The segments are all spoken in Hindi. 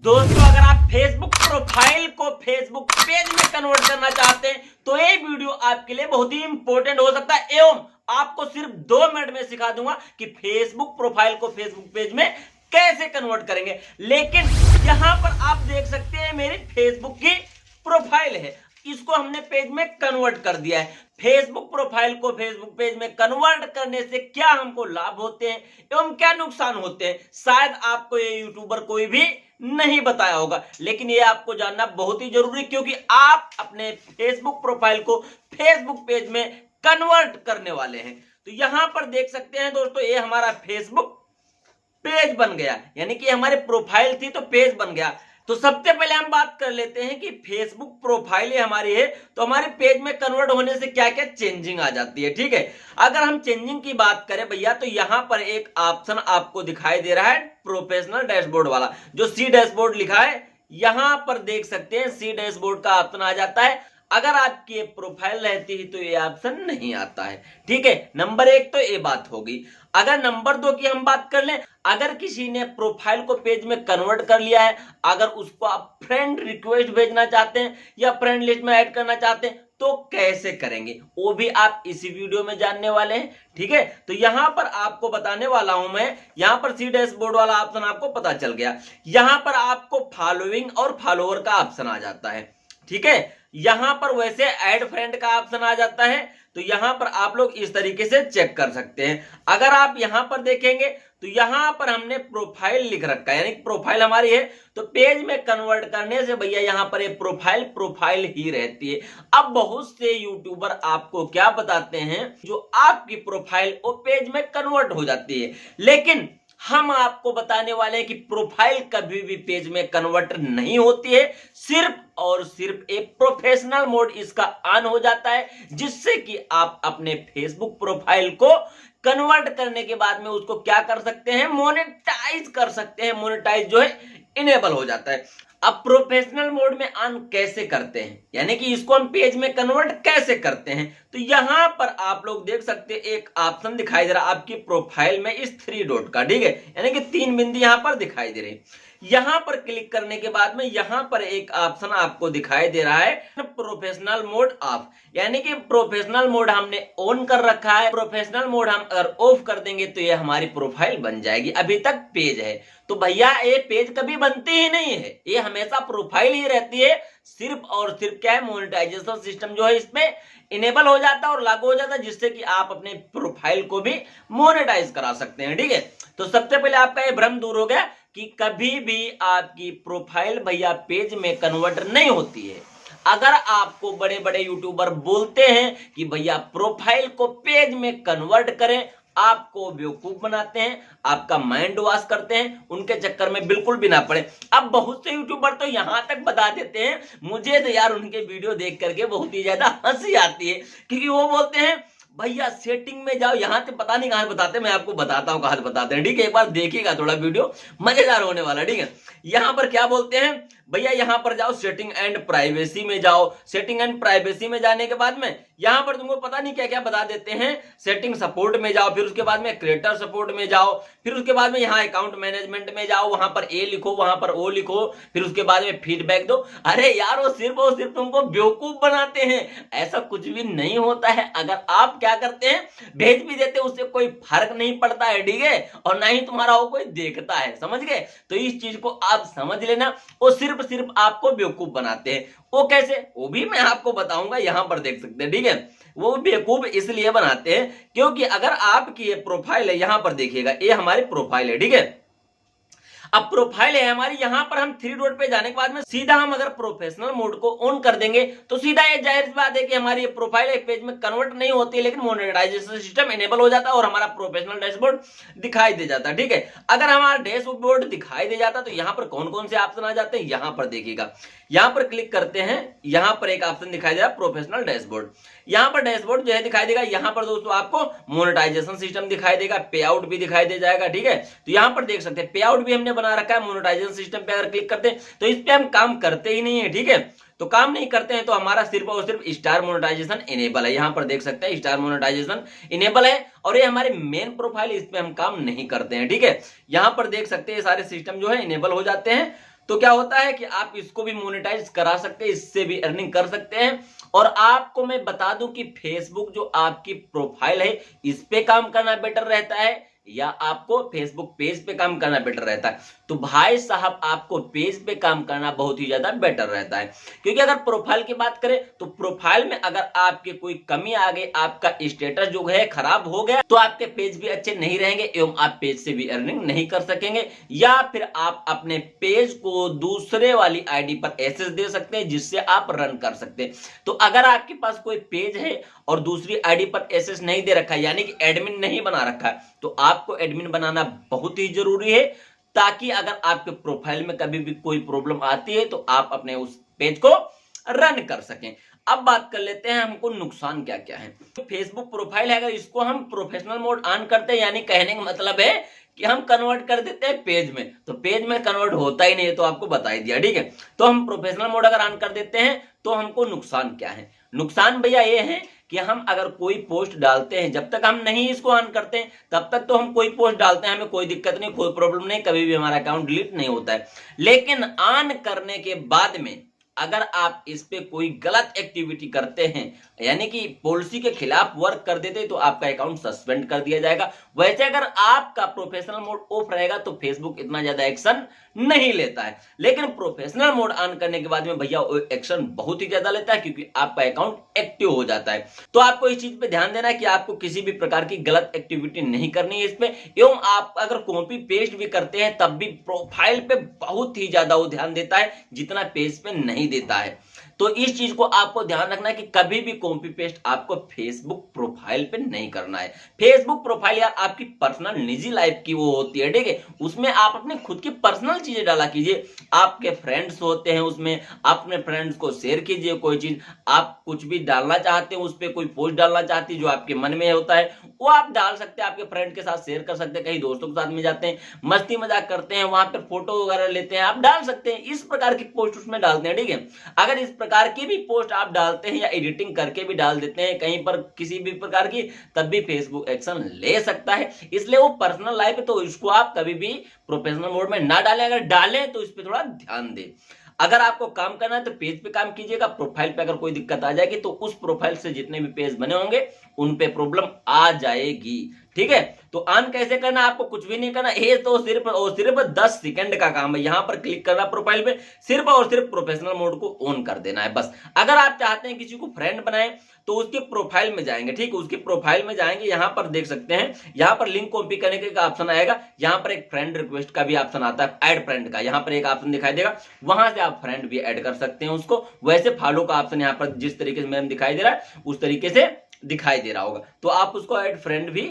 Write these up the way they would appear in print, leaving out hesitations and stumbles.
दोस्तों अगर आप फेसबुक प्रोफाइल को फेसबुक पेज में कन्वर्ट करना चाहते हैं तो ये वीडियो आपके लिए बहुत ही इंपॉर्टेंट हो सकता है एवं आपको सिर्फ 2 मिनट में सिखा दूंगा कि फेसबुक प्रोफाइल को फेसबुक पेज में कैसे कन्वर्ट करेंगे। लेकिन यहां पर आप देख सकते हैं मेरी फेसबुक की प्रोफाइल है, इसको हमने पेज में कन्वर्ट कर दिया है। फेसबुक प्रोफाइल को फेसबुक पेज में कन्वर्ट करने से क्या हमको लाभ होते हैं एवं क्या नुकसान होते हैं, शायद आपको ये यूट्यूबर कोई भी नहीं बताया होगा, लेकिन ये आपको जानना बहुत ही जरूरी, क्योंकि आप अपने फेसबुक प्रोफाइल को फेसबुक पेज में कन्वर्ट करने वाले हैं। तो यहां पर देख सकते हैं दोस्तों, ये हमारा फेसबुक पेज बन गया, यानी कि हमारी प्रोफाइल थी तो पेज बन गया। तो सबसे पहले हम बात कर लेते हैं कि फेसबुक प्रोफाइल हमारी है तो हमारे पेज में कन्वर्ट होने से क्या क्या चेंजिंग आ जाती है। ठीक है, अगर हम चेंजिंग की बात करें भैया तो यहां पर एक ऑप्शन आपको दिखाई दे रहा है प्रोफेशनल डैशबोर्ड वाला, जो सी डैशबोर्ड लिखा है यहां पर देख सकते हैं सी डैशबोर्ड का ऑप्शन आ जाता है। अगर आपकी प्रोफाइल रहती है तो ये ऑप्शन नहीं आता है। ठीक है, नंबर 1 तो ये बात होगी। अगर नंबर 2 की हम बात कर लें, अगर किसी ने प्रोफाइल को पेज में कन्वर्ट कर लिया है, अगर उसको आप फ्रेंड रिक्वेस्ट भेजना चाहते हैं या फ्रेंड लिस्ट में ऐड करना चाहते हैं तो कैसे करेंगे वो भी आप इसी वीडियो में जानने वाले हैं। ठीक है, तो यहां पर आपको बताने वाला हूं मैं। यहां पर सी डैशबोर्ड वाला ऑप्शन आपको पता चल गया, यहां पर आपको फॉलोइंग और फॉलोअर का ऑप्शन आ जाता है। ठीक है, यहां पर वैसे ऐड फ्रेंड का ऑप्शन आ जाता है, तो यहां पर आप लोग इस तरीके से चेक कर सकते हैं। अगर आप यहां पर देखेंगे तो यहां पर हमने प्रोफाइल लिख रखा है, यानी प्रोफाइल हमारी है तो पेज में कन्वर्ट करने से भैया यहां पर ये प्रोफाइल ही रहती है। अब बहुत से यूट्यूबर आपको क्या बताते हैं, जो आपकी प्रोफाइल वो पेज में कन्वर्ट हो जाती है, लेकिन हम आपको बताने वाले हैं कि प्रोफाइल कभी भी पेज में कन्वर्ट नहीं होती है। सिर्फ और सिर्फ एक प्रोफेशनल मोड इसका ऑन हो जाता है, जिससे कि आप अपने फेसबुक प्रोफाइल को कन्वर्ट करने के बाद में उसको क्या कर सकते हैं, मोनेटाइज कर सकते हैं। मोनेटाइज जो है इनेबल हो जाता है। अब प्रोफेशनल मोड में ऑन कैसे करते हैं, यानी कि इसको हम पेज में कन्वर्ट कैसे करते हैं, तो यहां पर आप लोग देख सकते हैं एक ऑप्शन दिखाई दे रहा है आपकी प्रोफाइल में इस 3 डॉट का। ठीक है, यानी कि 3 बिंदु यहां पर दिखाई दे रहे। यहां पर क्लिक करने के बाद में यहां पर एक ऑप्शन आपको दिखाई दे रहा है प्रोफेशनल मोड ऑफ, यानी कि प्रोफेशनल मोड हमने ऑन कर रखा है। प्रोफेशनल मोड हम अगर ऑफ कर देंगे तो ये हमारी प्रोफाइल बन जाएगी। अभी तक पेज है तो भैया ये पेज कभी बनती ही नहीं है, ये हमेशा प्रोफाइल ही रहती है। सिर्फ और सिर्फ क्या है, मोनेटाइजेशन सिस्टम जो है इसमें इनेबल हो जाता है और लागू हो जाता है, जिससे कि आप अपने प्रोफाइल को भी मोनेटाइज करा सकते हैं। ठीक है, तो सबसे पहले आपका ये भ्रम दूर हो गया कि कभी भी आपकी प्रोफाइल भैया पेज में कन्वर्ट नहीं होती है। अगर आपको बड़े बड़े यूट्यूबर बोलते हैं कि भैया प्रोफाइल को पेज में कन्वर्ट करें, आपको बेवकूफ बनाते हैं, आपका माइंड वॉश करते हैं, उनके चक्कर में बिल्कुल भी ना पड़े। अब बहुत से यूट्यूबर तो यहां तक बता देते हैं, मुझे तो यार उनके वीडियो देख करके बहुत ही ज्यादा हंसी आती है, क्योंकि वो बोलते हैं भैया सेटिंग में जाओ, यहां से पता नहीं कहां बताते, मैं आपको बताता हूं कहां बताते हैं। ठीक है, एक बार देखिएगा, थोड़ा वीडियो मजेदार होने वाला। ठीक है, यहां पर क्या बोलते हैं भैया, यहां पर जाओ सेटिंग एंड प्राइवेसी में जाओ। सेटिंग एंड प्राइवेसी में जाने के बाद में यहां पर तुमको पता नहीं क्या क्या बता देते हैं। सेटिंग सपोर्ट में जाओ, फिर उसके बाद में क्रिएटर सपोर्ट में जाओ, फिर उसके बाद में यहां अकाउंट मैनेजमेंट में जाओ, वहां पर ए लिखो, वहां पर ओ लिखो, फिर उसके बाद में फीडबैक दो। अरे यार वो सिर्फ तुमको बेवकूफ बनाते हैं, ऐसा कुछ भी नहीं होता है। अगर आप क्या करते हैं, भेज भी देते, उससे कोई फर्क नहीं पड़ता है। ठीक है, और ना ही तुम्हारा वो कोई देखता है, समझ गए। तो इस चीज को आप समझ लेना, वो सिर्फ आपको बेवकूफ बनाते हैं। वो कैसे, वो भी मैं आपको बताऊंगा, यहां पर देख सकते हैं। ठीक है, वो बेवकूफ इसलिए बनाते हैं क्योंकि अगर आपकी ये प्रोफाइल है, यहां पर देखिएगा ये हमारी प्रोफाइल है। ठीक है, अब प्रोफाइल है हमारी, यहां पर हम 3 डॉट पे जाने के बाद में सीधा हम अगर प्रोफेशनल मोड को ऑन कर देंगे तो सीधा ये जाहिर सी बात है कि हमारी ये प्रोफाइल एक पेज में कन्वर्ट नहीं होती है, लेकिन मोनेटाइजेशन सिस्टम इनेबल हो जाता है और हमारा प्रोफेशनल डैशबोर्ड दिखाई दे जाता है। ठीक है, अगर हमारा डैशबोर्ड दिखाई दे जाता तो यहां पर कौन कौन से ऑप्शन आ जाते हैं, यहां पर देखिएगा। यहां पर क्लिक करते हैं, यहां पर एक ऑप्शन दिखाई दे रहा है प्रोफेशनल डैशबोर्ड। यहां पर डैशबोर्ड जो है दिखाई देगा, यहां पर दोस्तों आपको मोनेटाइजेशन सिस्टम दिखाई देगा, पे आउट भी दिखाई दे जाएगा। ठीक है, तो यहां पर देख सकते हैं पे आउट भी हमने बना रखा है। मोनेटाइजेशन सिस्टम पे अगर क्लिक करते हैं तो इस पे हम काम करते ही नहीं है। ठीक है, तो काम नहीं करते हैं तो हमारा सिर्फ और सिर्फ स्टार मोनेटाइजेशन इनेबल है। यहां पर देख सकते हैं स्टार मोनेटाइजेशन इनेबल है और ये हमारे मेन प्रोफाइल, इस पे हम काम नहीं करते हैं। ठीक है, यहां पर देख सकते हैं सारे सिस्टम जो है इनेबल हो जाते हैं। तो क्या होता है कि आप इसको भी मोनेटाइज करा सकते हैं, इससे भी अर्निंग कर सकते हैं। और आपको मैं बता दूं कि फेसबुक जो आपकी प्रोफाइल है इस पे काम करना बेटर रहता है या आपको फेसबुक पेज पे काम करना बेटर रहता है? तो भाई साहब आपको पेज पे काम करना बहुत ही ज्यादा बेटर रहता है, क्योंकि अगर प्रोफाइल की बात करें तो प्रोफाइल में अगर आपके कोई कमी आ गई, आपका स्टेटस जो है खराब हो गया, तो आपके पेज भी अच्छे नहीं रहेंगे एवं आप पेज से भी अर्निंग नहीं कर सकेंगे। या फिर आप अपने पेज को दूसरे वाली आईडी पर एक्सेस दे सकते हैं जिससे आप रन कर सकते हैं। तो अगर आपके पास कोई पेज है और दूसरी आईडी पर एक्सेस नहीं दे रखा है, यानी कि एडमिन नहीं बना रखा है, तो आपको एडमिन बनाना बहुत ही जरूरी है, ताकि अगर आपके प्रोफाइल में कभी भी कोई प्रॉब्लम आती है तो आप अपने उस पेज को रन कर सकें। अब बात कर लेते हैं हमको नुकसान क्या क्या है। तो फेसबुक प्रोफाइल है, अगर इसको हम प्रोफेशनल मोड ऑन करते हैं, यानी कहने का मतलब है कि हम कन्वर्ट कर देते हैं पेज में, तो पेज में कन्वर्ट होता ही नहीं है, तो आपको बता ही दिया, ठीक है। तो हम प्रोफेशनल मोड अगर ऑन कर देते हैं तो हमको नुकसान क्या है? नुकसान भैया ये है कि हम अगर कोई पोस्ट डालते हैं, जब तक हम नहीं इसको ऑन करते हैं तब तक तो हम कोई पोस्ट डालते हैं, हमें कोई दिक्कत नहीं, कोई प्रॉब्लम नहीं, कभी भी हमारा अकाउंट डिलीट नहीं होता है। लेकिन ऑन करने के बाद में अगर आप इस पे कोई गलत एक्टिविटी करते हैं, यानी कि पॉलिसी के खिलाफ वर्क कर देते हैं, तो आपका अकाउंट सस्पेंड कर दिया जाएगा। वैसे अगर आपका प्रोफेशनल मोड ऑफ रहेगा तो फेसबुक इतना ज्यादा एक्शन नहीं लेता है, लेकिन प्रोफेशनल मोड ऑन करने के बाद में भैया एक्शन बहुत ही ज्यादा लेता है, क्योंकि आपका अकाउंट एक्टिव हो जाता है। तो आपको इस चीज पे ध्यान देना है कि आपको किसी भी प्रकार की गलत एक्टिविटी नहीं करनी है इस पे। एवं आप अगर कॉपी पेस्ट भी करते हैं तब भी प्रोफाइल पे बहुत ही ज्यादा वो ध्यान देता है, जितना पेज पे नहीं देता है। तो इस चीज को आपको ध्यान रखना है कि कभी भी कॉपी पेस्ट आपको फेसबुक प्रोफाइल पे नहीं करना है। फेसबुक प्रोफाइल यार आपकी पर्सनल निजी लाइफ की वो होती है, ठीक है, उसमें आप अपने खुद की पर्सनल चीजें डाला कीजिए। आपके फ्रेंड्स होते हैं उसमें, अपने फ्रेंड्स को शेयर कीजिए, कोई चीज आप कुछ भी डालना चाहते हैं उस पर, कोई पोस्ट डालना चाहते हैं जो आपके मन में होता है वो आप डाल सकते हैं, आपके फ्रेंड के साथ शेयर कर सकते हैं। कहीं दोस्तों के साथ में जाते हैं, मस्ती मजाक करते हैं, वहां पर फोटो वगैरह लेते हैं, आप डाल सकते हैं, इस प्रकार की पोस्ट उसमें डालते हैं, ठीक है। अगर इस प्रकार की भी पोस्ट आप डालते हैं या एडिटिंग करके भी डाल देते हैं कहीं पर किसी भी प्रकार की, तब भी फेसबुक एक्शन ले सकता है। इसलिए वो पर्सनल लाइफ है, तो इसको आप कभी भी प्रोफेशनल मोड में ना डालें, अगर डालें तो इस पर थोड़ा ध्यान दें। अगर आपको काम करना है तो पेज पे काम कीजिएगा। प्रोफाइल पे अगर कोई दिक्कत आ जाएगी तो उस प्रोफाइल से जितने भी पेज बने होंगे उन पे प्रॉब्लम आ जाएगी, ठीक है। तो ऑन कैसे करना, आपको कुछ भी नहीं करना, ये तो सिर्फ और सिर्फ 10 सेकंड का काम है। यहां पर क्लिक करना प्रोफाइल पे, सिर्फ और सिर्फ प्रोफेशनल मोड को ऑन कर देना है बस। अगर आप चाहते हैं किसी को फ्रेंड बनाएं तो उसके प्रोफाइल में जाएंगे, ठीक है, उसके प्रोफाइल में जाएंगे, यहां पर देख सकते हैं, यहां पर लिंक कॉपी करने का ऑप्शन आएगा, यहां पर एक फ्रेंड रिक्वेस्ट का भी ऑप्शन आता है, ऐड फ्रेंड का, यहां पर एक ऑप्शन दिखाई देगा, वहां से आप फ्रेंड भी ऐड कर सकते हैं उसको। वैसे फॉलो का ऑप्शन यहां पर जिस तरीके से मैंने दिखाई दे रहा है उस तरीके से दिखाई दे रहा होगा, तो आप उसको ऐड फ्रेंड भी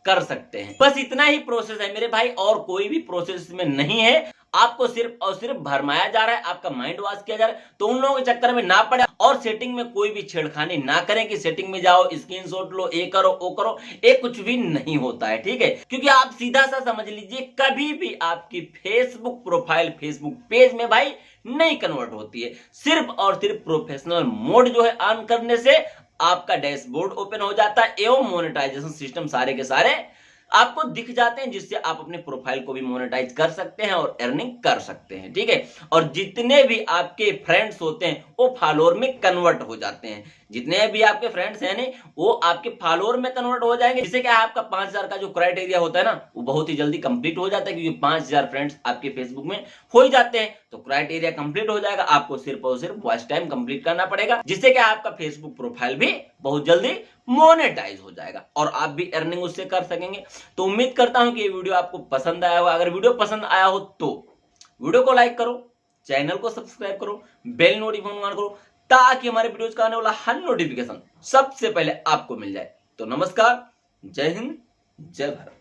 कर सकते हैं। बस इतना ही प्रोसेस है मेरे भाई, और कोई भी प्रोसेस में नहीं है। आपको सिर्फ और सिर्फ भरमाया जा रहा है, आपका माइंड वॉश किया जा रहा है, तो उन लोगों के चक्कर में ना पड़े और सेटिंग में कोई भी छेड़खानी ना करें कि सेटिंग में जाओ, स्क्रीनशॉट लो, ये करो वो करो, ये कुछ भी नहीं होता है, ठीक है। क्योंकि आप सीधा सा समझ लीजिए, कभी भी आपकी फेसबुक प्रोफाइल फेसबुक पेज में भाई नहीं कन्वर्ट होती है। सिर्फ और सिर्फ प्रोफेशनल मोड जो है ऑन करने से आपका डैशबोर्ड ओपन हो जाता है एवं मोनेटाइजेशन सिस्टम सारे के सारे आपको दिख जाते हैं, जिससे आप अपने प्रोफाइल को भी मोनेटाइज कर सकते हैं और अर्निंग कर सकते हैं, ठीक है। और जितने भी आपके फ्रेंड्स होते हैं वो फॉलोअर में कन्वर्ट हो जाते हैं, जितने भी आपके फ्रेंड्स हैं नहीं वो आपके फॉलोअर में कन्वर्ट हो जाएंगे, जिससे क्या आपका 5000 का जो क्राइटेरिया होता है ना वो बहुत ही जल्दी कंप्लीट हो जाता है, क्योंकि 5000 फ्रेंड्स आपके फेसबुक में हो ही जाते हैं, तो क्राइटेरिया कंप्लीट हो जाएगा। आपको सिर्फ और सिर्फ वॉच टाइम कंप्लीट करना पड़ेगा, जिससे क्या आपका फेसबुक प्रोफाइल भी बहुत जल्दी मोनेटाइज हो जाएगा और आप भी अर्निंग उससे कर सकेंगे। तो उम्मीद करता हूं कि ये वीडियो आपको पसंद आया होगा। अगर वीडियो पसंद आया हो तो वीडियो को लाइक करो, चैनल को सब्सक्राइब करो, बेल नोटिफिकेशन ऑन करो, ताकि हमारे वीडियोस का आने वाला हर नोटिफिकेशन सबसे पहले आपको मिल जाए। तो नमस्कार, जय हिंद, जय भारत।